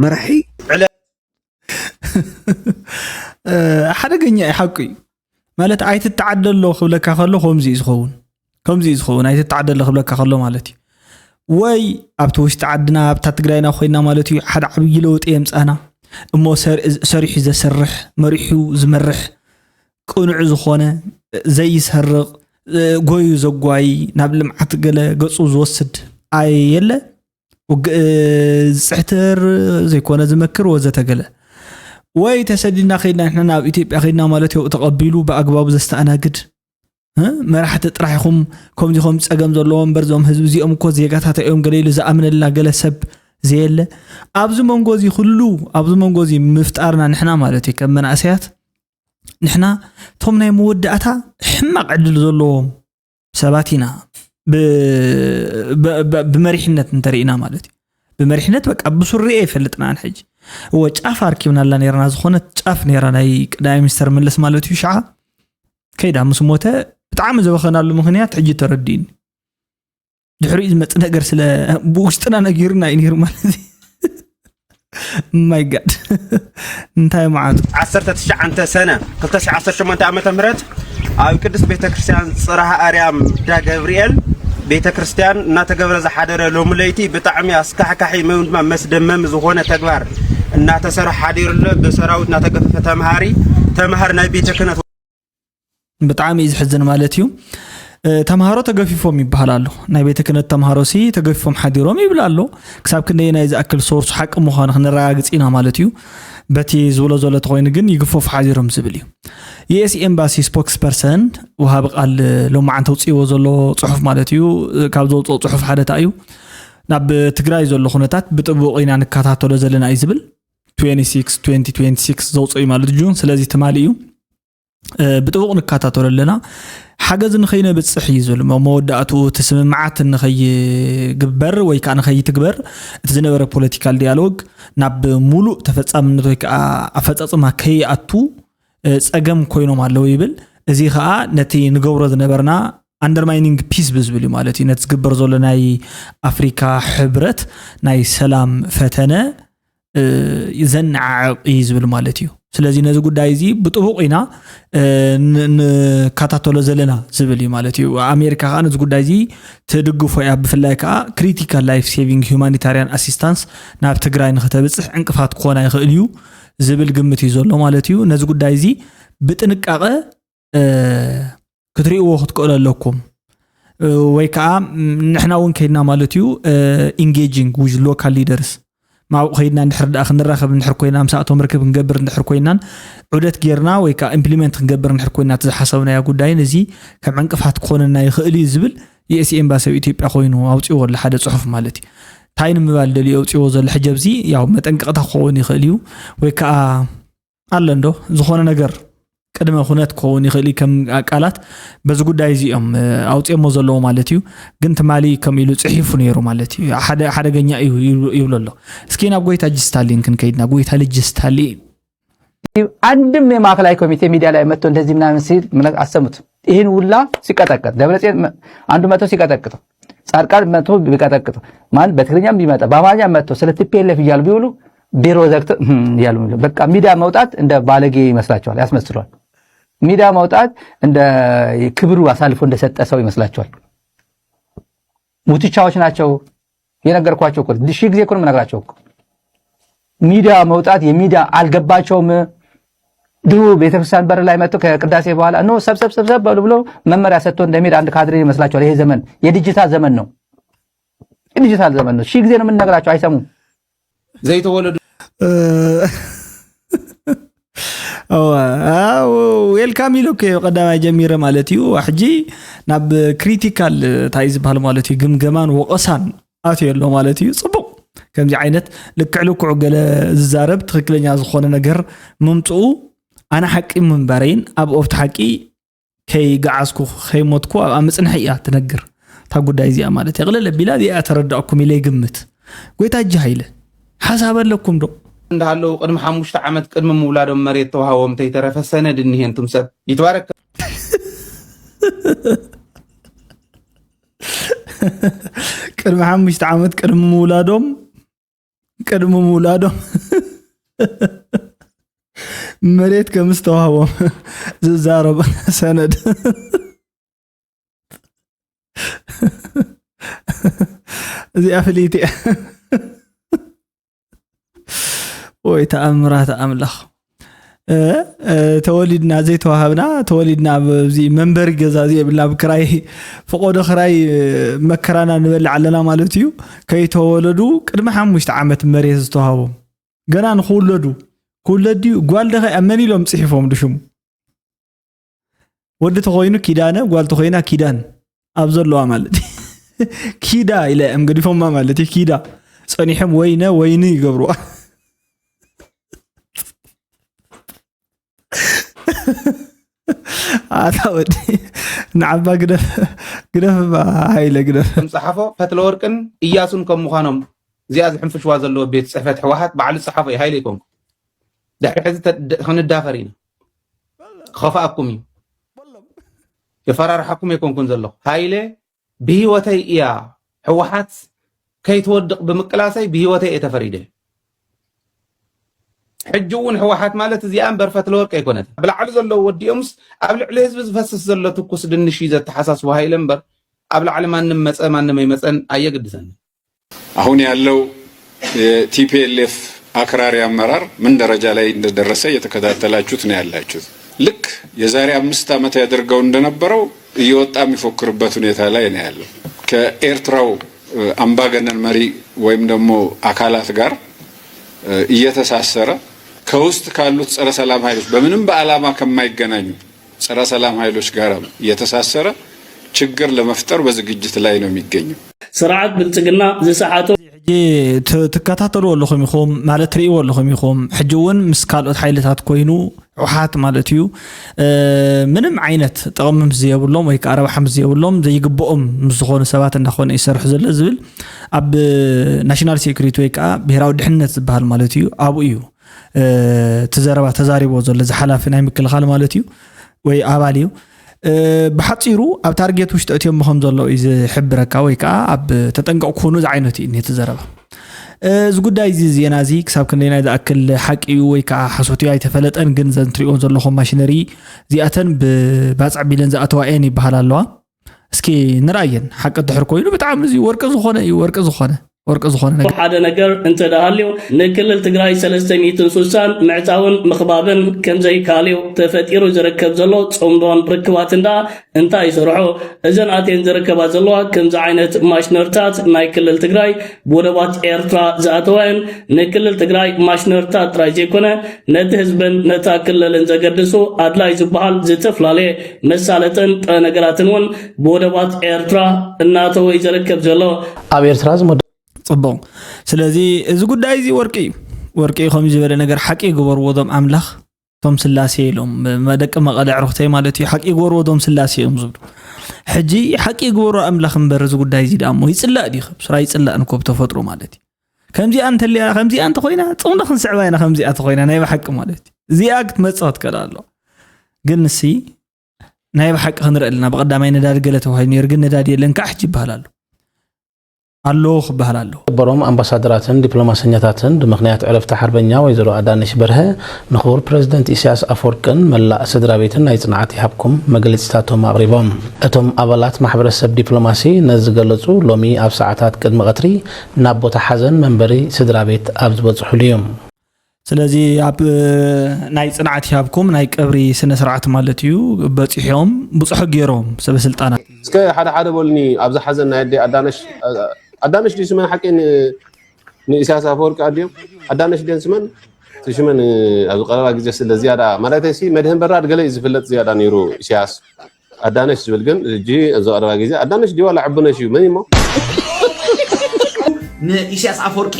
S11: መራሒ
S1: ሓደገኛ ይሓቂ ማለት ኣይትተዓደሎ ክብለካ ከሎ ከምዚ ዝኸውን ኣይትተዓደሎ ክብለካ ከሎ ማለት እዩ ወይ ኣብቲ ውሽጢ ዓድና ኣብታ ትግራይና ኮይና ማለት እዩ ሓደ ዓብይ ለውጢ የምፃና እሞ ሰሪሑ ዘሰርሕ መሪሑ ዝመርሕ ቅኑዕ ዝኾነ ዘይሰርቕ ጎዩ ዘጓይ ናብ ልምዓት ገለ ገጹ ዝወስድ ኣይ የለ ዝፅሕትር ዘይኮነ ዝመክር ወዘተ ገለ ወይ ተሰዲድና ኸይድና ንሕና ናብ ኢትዮጵያ ኸይድና ማለት እዩ ተቐቢሉ በኣግባቡ ዘስተኣናግድ መራሕቲ ጥራሕኹም ከምዚኹም ፀገም ዘለዎም በርዞም ህዝቢ እዚኦም እኮ ዜጋታት እዮም ገለ ኢሉ ዝኣምነልና ገለ ሰብ ዘየለ ኣብዚ መንጎዚ ኩሉ ኣብዚ መንጎዚ ምፍጣርና ንሕና ማለት እዩ ከም መናእሰያት ንሕና ቶም ናይ መወዳእታ ሕማቕ ዕድል ዘለዎም ሰባት ኢና بمريحنة انترينا مالتي بمريحنة بقى بسرية فلتنا عن حج هو جاف أركيبنا الله نيرنا زخونة جاف نيرنا دايم يستر من الاسم مالتي شعة كيدا مسموته بتعامل زي وخنا المهنيات حجي تردين دحري إذا ما تنقر سلا بوشتنا نجيرنا ينير مالتي ماي جاد انتهي معاد
S12: 19 سنة قلت 18 عام مرت أو كدس بيت كريستيان صراحة أريام دا جبريل بيت كريستيان ناتجبر ذا حدر لومليتي بتعمي أسكح كحي ما مسدمم زخونة تجبر ناتسر حدير بسراوت ناتجف تمهاري ناي بيت كنت
S1: بتعمي إذا حزن مالتيو ተማሃሮ ተገፊፎም ይባላሉ ናይ ቤተ ክህነት ተማሃሮ ሲ ተገፊፎም ሓዲሮም ይብላሉ ክሳብ ክንደይ ናይ ዝኣክል ሶርስ ሓቂ ምዃኑ ክንረጋግጽና ማለት እዩ በቲ ዝብሎ ዘሎ ተኮይኑ ግን ይግፎፍ ሓዲሮም ዝብል እዩ ዩኤስ ኤምባሲ ስፖክስ ፐርሰን ወሃብ ቃል ሎማዓን ተውፅይዎ ዘሎ ጽሑፍ ማለት እዩ ካብ ዘውፅኦ ጽሑፍ ሓደ ታ እዩ ናብ ትግራይ ዘሎ ኩነታት ብጥቡቅ ኢና ንከታተሎ ዘለና እዩ ዝብል 2026 ዘውፅኡ ማለት ጁን ስለዚ ትማሊ እዩ ብጥቡቅ ንከታተሎ ኣለና ሓገዝ ንኸይነብጽሕ እዩ ዝብል መወዳእቱ ተስምምዓት ንኸይግበር ወይ ከዓ ንኸይትግበር እቲ ዝነበረ ፖለቲካል ዲያሎግ ናብ ሙሉእ ተፈጻምነት ወይ ከዓ ኣፈጻጽማ ከይኣቱ ጸገም ኮይኖም ኣለዉ ይብል እዚ ከዓ ነቲ ንገብሮ ዝነበርና undermining peace ብዝብል እዩ ማለት እዩ ነቲ ዝግበር ዘሎ ናይ ኣፍሪካ ሕብረት ናይ ሰላም ፈተነ ዘንዓቕ እዩ ዝብል ማለት እዩ ስለዚ ነዚ ጉዳይ እዚ ብጥቡቅ ኢና ንከታተሎ ዘለና ዝብል እዩ ማለት እዩ ኣሜሪካ ከዓ ነዚ ጉዳይ እዚ ትድግፎ እያ ብፍላይ ከዓ ክሪቲካል ላይፍ ሴቪንግ ሁማኒታሪያን ኣሲስታንስ ናብ ትግራይ ንኽተብፅሕ ዕንቅፋት ክኾና ይኽእል እዩ ዝብል ግምት እዩ ዘሎ ማለት እዩ ነዚ ጉዳይ እዚ ብጥንቃቐ ክትሪእዎ ክትክእሉ ኣለኩም ወይ ከዓ ንሕና እውን ከይድና ማለት እዩ engaging with local leaders ما خيدنا نحر داخل نراخب نحر كوينا مساعتهم مركب نقبر نحر كوينا عودت جيرنا ويكا implement نقبر نحر كوينا تحسبنا يا قداين زي كم عنك فحت كوننا يخلي زبل يأسي إمباسي إثيوبيا خوينه أو تيور لحد صحف مالتي تاين مبال دليل أو تيور زل حجب زي يا متنقطع خويني خليو ويكا ألندو زخونا نجر قدم خونات كوني خلي كم قالات بس قداي زي أو تيور مزلوا مالتيو قنت مالي كم يلو صحيفو نيرو مالتي حدا غنيا يقول له اسكينا بغيت اجستالين كن كيدنا بغيت اجستالين
S13: عندم ማዕከላዊ ኮሚቴ ሚዲያ ላይ መጥቶ እንደዚህ ምናምን ሲል ምን አሰሙት ይሄን ሁላ ሲቀጠቀጥ ደብረጽዮን አንዱ መጥቶ ሲቀጠቅጥ ጻድቃን መጥቶ ቢቀጠቅጥ ማን በትግርኛም ቢመጣ በአማርኛ መጥቶ ስለ ቲፒኤልኤፍ ይያሉ ቢውሉ ቢሮ ዘግቶ ይያሉ በቃ ሚዲያ መውጣት እንደ ባለጌ ይመስላቸዋል ያስመስሏል ሚዲያ መውጣት እንደ ክብሩ አሳልፎ እንደሰጠ ሰው ይመስላቸዋል ሙትቻዎች ናቸው የነገርኳቸው እኮ ዲሽ ጊዜ እኮ ምነግራቸው እኮ ሚዲያ መውጣት የሚዲያ አልገባቸውም ድሮ ቤተክርስቲያን በር ላይ መጥቶ ከቅዳሴ በኋላ ኖ ሰብሰብ ብሎ መመሪያ ሰጥቶ እንደሚሄድ አንድ ካድሬ ይመስላቸዋል ይሄ ዘመን የዲጂታል ዘመን ነው የዲጂታል ዘመን ነው ሺ ጊዜ ነው የምንነግራቸው አይሰሙም ዘይተወለዱ
S1: ዌልካም ይሉክ ቀዳማይ ጀሚረ ማለት እዩ ሕጂ ናብ ክሪቲካል ታይዝ ባህል ማለት እዩ ግምገማን ወቀሳን ኣትየሎ ማለት እዩ ጽቡቅ ከምዚ ዓይነት ልክዕልክዑ ገለ ዝዛረብ ትክክለኛ ዝኾነ ነገር ምምጽኡ ኣነ ሓቂ ምንባረይን ኣብ ኦፍቲ ሓቂ ከይገዓዝኩ ከይሞትኩ ኣብ ምጽንሕ እያ ትነግር ታ ጉዳይ እዚኣ ማለት የቕለለ ቢላ እዚኣ ተረዳእኩም ኢለ ይግምት ጎይታ እጅ ሃይለ ሓሳብ ኣለኩም ዶ
S14: እንዳለው ቅድም 5 ዓመት ቅድም ሙላዶም መሬት ተዋሃቦም ተይተረፈ ሰነድ እንሄንቱም ሰብ ይተባረክ
S1: ቅድም 5 ዓመት ቅድም ሙላዶም መሬት ከምስተዋሃቦም ዝዛረብ ሰነድ እዚ አፍሊቲ ወይ ተአምራት አምላኽ ተወሊድና ዘይ ተዋሃብና ተወሊድና በዚ መንበር ገዛዚ ብላ ብክራይ ፍቆዶ ክራይ መከራና ንበል ዓለና ማለት እዩ ከይተወለዱ ቅድመ 5 ዓመት መሬት ዝተዋሃቦም ገና ንኹለዱ ኩለዲ ጓልደኸ አመኒሎም ጽሒፎም ድሽሙ ወዲ ተኾይኑ ኪዳነ ጓል ተኾይና ኪዳን ኣብዘለዋ ማለት ኪዳ ኢለ እምገዲፎም ማለት ኪዳ ጸኒሕም ወይነ ይገብሩዋ አታወዲ ንዓባ ግደፍ ሃይለ ግደፍ
S14: صحفه فتل ورقن ኢያሱን ከም ምዃኖም ዚያዝ ሕንፍሽዋ ዘለዎ ቤት ጽሕፈት ሕወሓት በዓል صحفه ሃይለ ይኮን دحر حزت خندافرين خفاكم يفرار حكم يكون كنزلو هايله بهوتي يا حوحات كي تودق بمقلاسي بهوتي يتفريده حجون حوحات مالت زيان برفت الورق يكونت بلعل زلو ودي امس ابلع لهزب زفسس زلو تكوس دنشي ذات حساس وهايلنبر ابلع لمانم مص مانم يمصن ايغدسن
S15: አሁን ያለው ቲፒኤልኤፍ አክራሪ አመራር ምን ደረጃ ላይ እንደደረሰ የተከታተላችሁት ነው ያላችሁት ልክ የዛሬ 5 ዓመት ያደርገው እንደነበረው እየወጣ የሚፎክርበት ሁኔታ ላይ ነው ያለው። ከኤርትራው አምባገነን መሪ ወይም ደግሞ አካላት ጋር እየተሳሰረ ከውስጥ ካሉት ጸረ ሰላም ኃይሎች በምንም በዓላማ ከማይገናኙ ጸረ ሰላም ኃይሎች ጋር እየተሳሰረ ችግር ለመፍጠር በዝግጅት ላይ ነው የሚገኘው።
S7: ስርዓት ብልጽግና ዝሰዓቶ
S1: ትከታተሉ ኣለኹም ኢኹም ማለት ትሪእዎ ኣለኹም ኢኹም ሕጂ እውን ምስ ካልኦት ሓይልታት ኮይኑ ውሓት ማለት እዩ ምንም ዓይነት ጥቕሚ ምስ ዘየብሎም ወይ ከዓ ረብሓ ምስ ዘየብሎም ዘይግብኦም ምስ ዝኾኑ ሰባት እንዳኾነ ይሰርሑ ዘሎ ዝብል ኣብ ናሽናል ሴኩሪቲ ወይ ከዓ ብሄራዊ ድሕንነት ዝበሃል ማለት እዩ ኣብኡ እዩ ተዘረባ ተዛሪቦ ዘሎ ዝሓላፊ ናይ ምክልኻል ማለት እዩ ወይ ኣባል እዩ بحصيرو اب تارجت وشت اتيوم مخم زلو از حبركا ወይ ከዓ ኣብ ተጠንቀቁ ሆኖ ዝዓይነት እዩ ነተዘረባ ዝጉዳይ ዜናዚ ክሳብ ክንደና ዝኣክል ሓቂዩ ወይ ከዓ ሓሶቱ ኣይተፈለጠን ግን ዘንትሪኦ ዘለኹም ማሽነሪ ዚኣተን ብባጽዕ ቢለን ዝኣተዋኤን ይበሃል ኣለዋ እስኪ ንራየን ሓቂ ድሕር ኮይኑ ብጣዕሚ እዚ ወርቂ ዝኾነ እዩ ወርቂ ዝኾነ ነገር
S7: ሓደ ነገር እንተዳሃልዩ ንክልል ትግራይ 360 ምዕታውን ምኽባብን ከምዘይ ካልዩ ተፈጢሩ ዝርከብ ዘሎ ጾምዶን ርክባት እንታይ ይሰርሑ እዘን ኣቴን ዝርከባ ዘለዋ ከምዚ ዓይነት ማሽነርታት ናይ ክልል ትግራይ ቦደባት ኤርትራ ዝኣተወን ንክልል ትግራይ ማሽነርታት ጥራይ ዘይኮነ ነቲ ህዝብን ነታ ክልልን ዘገድሱ ኣድላይ ዝበሃል ዝተፍላለየ መሳለጥን ነገራትን እውን ቦደባት ኤርትራ እናተወ ዝርከብ ዘሎ
S10: ኣብ ኤርትራ
S1: ጽቡቕ ስለዚ እዚ ጉዳይ እዚ ወርቂ ከም ዝበለ ነገር ሓቂ ግበርዎ ዶም ኣምላኽ ቶም ስላሴ ኢሎም መደቀ መቐለ ዕርኽተይ ማለት እዩ ሓቂ ግበርዎ ዶም ስላሴ እዮም ዝብሉ ሕጂ ሓቂ ግበርዎ ኣምላኽ እምበር እዚ ጉዳይ እዚ ዳሞ ይጽላእ ዲኽ ስራ ይጽላእ ንኮብ ተፈጥሮ ማለት እዩ ከምዚ አንተልያ ከምዚ አንተ ኮይና ጽምና ክንስዕባይና ከምዚ ኣተ ኮይና ናይ በሓቂ ማለት እዩ እዚኣ ክትመጽእ ትከዳሎ ግን እሲ ናይ በሓቂ ክንርአልና በቀዳማይ ነዳድ ገለ ተዋሂድ ነር ግን ነዳድ የለን ከዓ ሕጂ ይባላሉ አሎህ ባህላሉ
S10: በሮም አምባሳደራትን ዲፕሎማሲኛታትን በመክንያት ዕረፍተ ሓርበኛ ወይዘሮ አዳነሽ በርሀ ንኽቡር ፕሬዝደንት ኢሳያስ አፈወርቅን መላእ ስድራ ቤትን ናይ ጽንዓት ይሃብኩም መግለጺታቶም አቅሪቦም እቶም አባላት ማሕበረሰብ ዲፕሎማሲ ነዝገለጹ ሎሚ ኣብ ሰዓታት ቅድሚ ቀትሪ ናብ ቦታ ሓዘን መንበሪ ስድራ ቤት ኣብ ዝበጽሑሉ እዮም
S1: ስለዚ ኣብ ናይ ጽንዓት ይሃብኩም ናይ ቀብሪ ስነ ስርዓት ማለት እዩ በጽሖም ብጽሑ ገይሮም ሰበስልጣናት
S10: እስከ ሓደ በልኒ ኣብ ዝሓዘን ናይ አዳነሽ ዲ ስመን ሓቂን ንኢሳያስ አፈወርቅ ኣድዮም አዳነሽ ዲ ስመን ትሽመን ኣብ ቀረባ ግዜ ስለ ዝያዳ ማለትሲ መድህን በራድ ገለ ዝፍለጥ ዝያዳ ነይሩ ኢሳያስ አዳነሽ ዝብል ግን እጂ ኣብ ቀረባ ግዜ አዳነሽ ዲ ዋላ ዕቡነሽ እዩ መን ይሞ
S16: ንኢሳያስ አፈወርቂ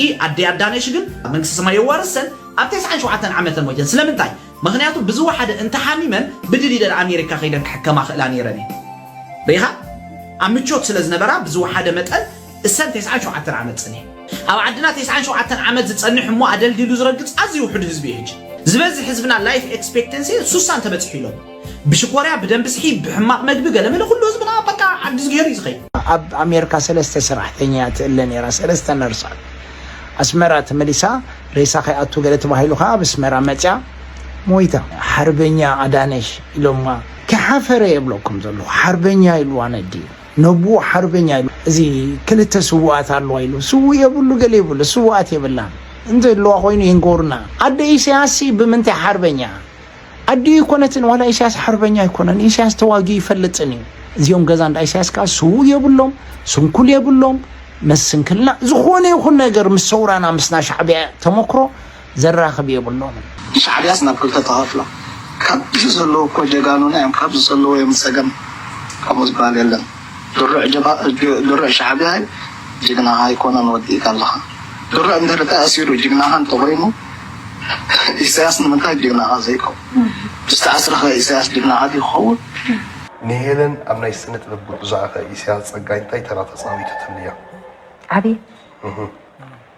S16: አዳነሽ ግን መንግስት ሰማይ ይዋርሰን ኣብ 97 ዓመተ ሞጀን ስለምንታይ ምክንያቱ ብዙ ሓደ እንተሓሚመን ብድል ኢለ ኣሜሪካ ኸይደን ክሕከማ ክእላ ነይረን ሪኻ ኣብ ምቾት ስለ ዝነበራ ብዙ ሓደ መጠን السنة 97 عامت صنيع أو عندنا 97 عامت تصنيح مو عدل ديلو زرقت أزي وحد حزبي هج زبز حزبنا لايف اكسبكتنسي سوسان تبصحي له بشكوريا بدن بصحي بحماق مدب قال من كل حزبنا بقى عدس غير يزخي
S17: اب امريكا سلسته سرحتنيات لني راس سلسته نرسال اسمرات مليسا ريسا خي اتو قالت باهيلو خا بسمرا مچا مويتا حربኛ አዳነሽ ኢሎማ ከሐፈረ ይብሎኩም ዘሎ حربኛ ይልዋነ ዲ ነቡ حربኛ እዚ ክልተ ስዋት አለው አይሉ ስው የብሉ ገለ ይብሉ ስዋት ይብላል እንደ ለው ኮይኑ ይንጎርና አደ ኢሳያስ በመንተ حربኛ አዲ ይኮነትን ወላ ኢሳያስ حربኛ ይኮነን ኢሳያስ ተዋጊ ይፈልጥኒ እዚኦም ገዛ እንደ ኢሳያስ ካ ስው የብሎም ስንኩል የብሎም መስንክልና ዝኾነ ይኹን ነገር መስውራና መስና ሻዕቢያ ተሞክሮ ዘራኸብ የብሎም
S18: ሻዕቢያስ ናብ ክልተ ተኸፍላ ካብ ዘሎ እኮ ጀጋኑና እዮም ካብ ዘሎ እዮም ሰገም ከምዝ ባል የለን ድርዕ ሻዕቢያ ጅግናኻ ይኮነን ወዲእካ ኣለኻ ድርዕ እንድሕር ተኣሲሩ ጅግናኻ እንተኮይኑ ኢሳያስ ንምንታይ ጅግናኻ ዘይከው ዝተኣስረኸ ኢሳያስ ጅግናኻ ይኸውን
S11: ንሄለን ኣብ ናይ ስነ ጥበብ ብዙሓ ኢሳያስ ፀጋይ እንታይ ተራ ተፃዊቱ ትልያ
S19: ዓቢ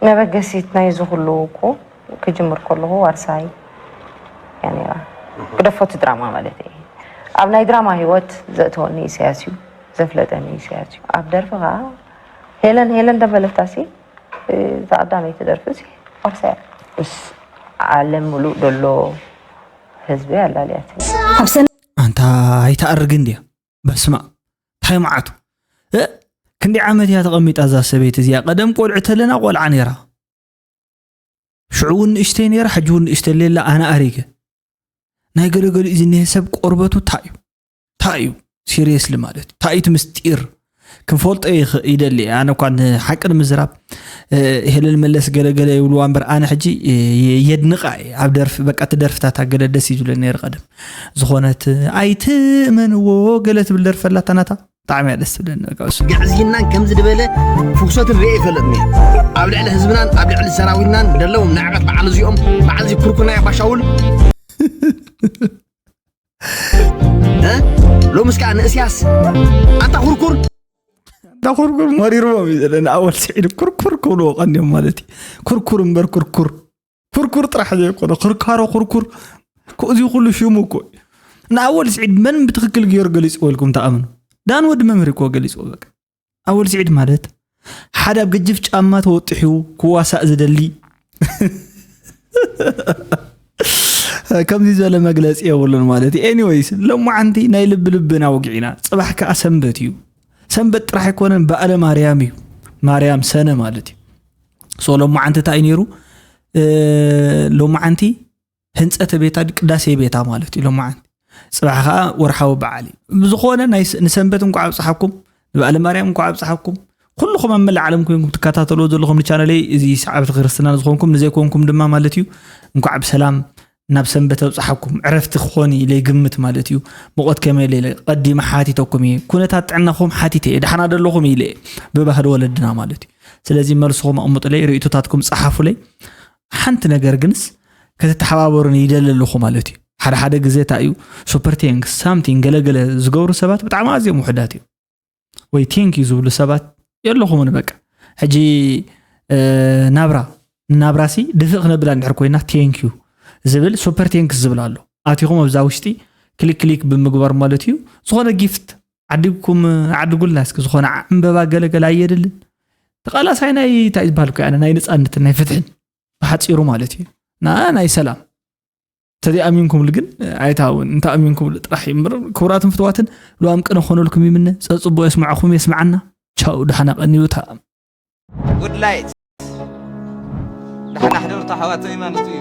S19: ነበገሲት ናይ ዝኹሉ እኮ ክጅምር ከለኹ ዋርሳይ ያኔ ቅደፎት ድራማ ማለት እዩ ኣብ ናይ ድራማ ህይወት ዘእተወኒ ኢሳያስ እዩ ዘፍለጠኒ ኢሳያስ እዩ ኣብ ደርፍኻ ሄለን ደበለታሲ ተቐዳመይቲ ደርፊ ዋርሳይ እስ ዓለም ሙሉእ ደሎ ህዝቢ ኣላልያት
S1: አንተ አይታርግ እንዴ በስማ ታይማዓቱ ክንዲ ዓመት ያ ተቀሚጣ ዛ ሰበይት እዚያ ቀደም ቆልዕተ ለና ቆልዓ ነራ ሽዑን እሽተይ ነራ ሕጁን እሽተይ ሌላ አና አሪገ ናይ ገለገሉ እዝኒ ሰብ ቆርበቱ ታዩ ሲሪየስሊ ማለት ታይት ምስጢር ክንፈልጦ ይደሊ ኣነ እንኳን ሓቅን ምዝራብ ህልል መለስ ገለገለ ይብሉ እምበር ኣነ ሕጂ የድንቃ ኣብ ደርፍ በቃ ተደርፍታት ኣገለደስ ይብሉ ነይር ቀደም ዝኾነት ኣይትመንዎ ገለት ብልደርፈላታናታ طعم يا دستلن قاس
S20: غعزينا كم زدبله فوسات الرئي فلمي ابلع حزبنا ابلع سراوينا دلو نعقد بعل زيوم بعل زي كركنا يا باشاول ها لو مسكا نسياس انت كركر مريرو لان اول سعيد كركر كلو قني مالتي كركر امبر كركر طرح زي يقول كركر كوزي كل شيء مكو نا اول سعيد من بتخكل غير جلس ولكم تامنوا دان ود ممري كو غليص وبك اول سعيد مالت حدا بجف ጫማ ተወጥሒው ኩዋሳ ዝደሊ ከምዚ ዘለ መግለጽ የውልን ማለት ኤኒዌይስ ለማዓንቲ ናይ ልብና ወግዒና ጽባሕ ከ ሰንበት እዩ ሰንበት ጥራሕ ይኮነን በዓለ ማርያም እዩ ማርያም ሰነ ማለት እዩ ሶ ለማዓንቲ ታይ ነይሩ ለማዓንቲ ህንጸተ ቤታ ቅዳሴ ቤታ ማለት እዩ ለማዓንቲ ጽባሕ ወርሓው በዓሊ ብዝኾነ ናይ ንሰንበት እንኳ ኣብጽሓኩም በዓለ ማርያም እንኳ ኣብጽሓኩም ኩልኩም መመል ዓለም ኮይንኩም ተከታተሉ ዘለኹም ቻናለይ እዚ ሰዓብት ክርስትና ዝኾንኩም ንዘይኮንኩም ድማ ማለት እዩ እንኳ ብሰላም ናብ ሰንበት ኣብጽሓኩም ዕረፍቲ ኾኒ ለይግምት ማለት እዩ ብቆት ከመይ ለይ ቀዲማ ሓቲተኩም ኩነታት ጥዕናኹም ሓቲተ ደሓና ደለኹም ኢለ በባህድ ወለድና ማለት እዩ ስለዚ መልስኹም ኣምጡ ለይ ርእይቶታትኩም ጽሓፉ ለይ ሓንቲ ነገር ግንስ ከተተሓባበሩን ይደለልኹ ማለት እዩ ሓደ ግዜ ታዩ ሱፐር ቴንክ ሳምቲንግ ገለገለ ዝገብሩ ሰባት በጣም ኣዝዮም ውሕዳት እዩ ወይ ቴንክ ይዝብሉ ሰባት የለኹም በቃ ሕጂ ናብራሲ ድፍቕ ነብላ እንድሕር ኮይና ቴንክ ዩ ዝብል ሱፐር ቴንክ ዝብል ኣሎ ኣቲኹም ኣብዛ ውሽጢ ክሊክ ብምግባር ማለት እዩ ዝኾነ ጊፍት ዓዲኩም ዓድጉልና እስኪ ዝኾነ ዕምበባ ገለገለ ኣየድልን ተቃላሳይ ናይ ታይ ዝባልኩ ያነ ናይ ነፃነት ናይ ፍትሕን ብሓፂሩ ማለት እዩ ናይ ሰላም ተዲኣሚንኩም ልግን ኣይታውን እንታ ኣሚንኩም ጥራሕ ይምር ክብራትን ፍትዋትን ሉኣም ቅነ ኾነልኩም ይምነ ፀጽቦ ይስማዓኩም ይስማዓና ቻው ደሓና ቀኒዩታ
S21: good light ደሓና ሕደርታ ሓዋተይ ማለት እዩ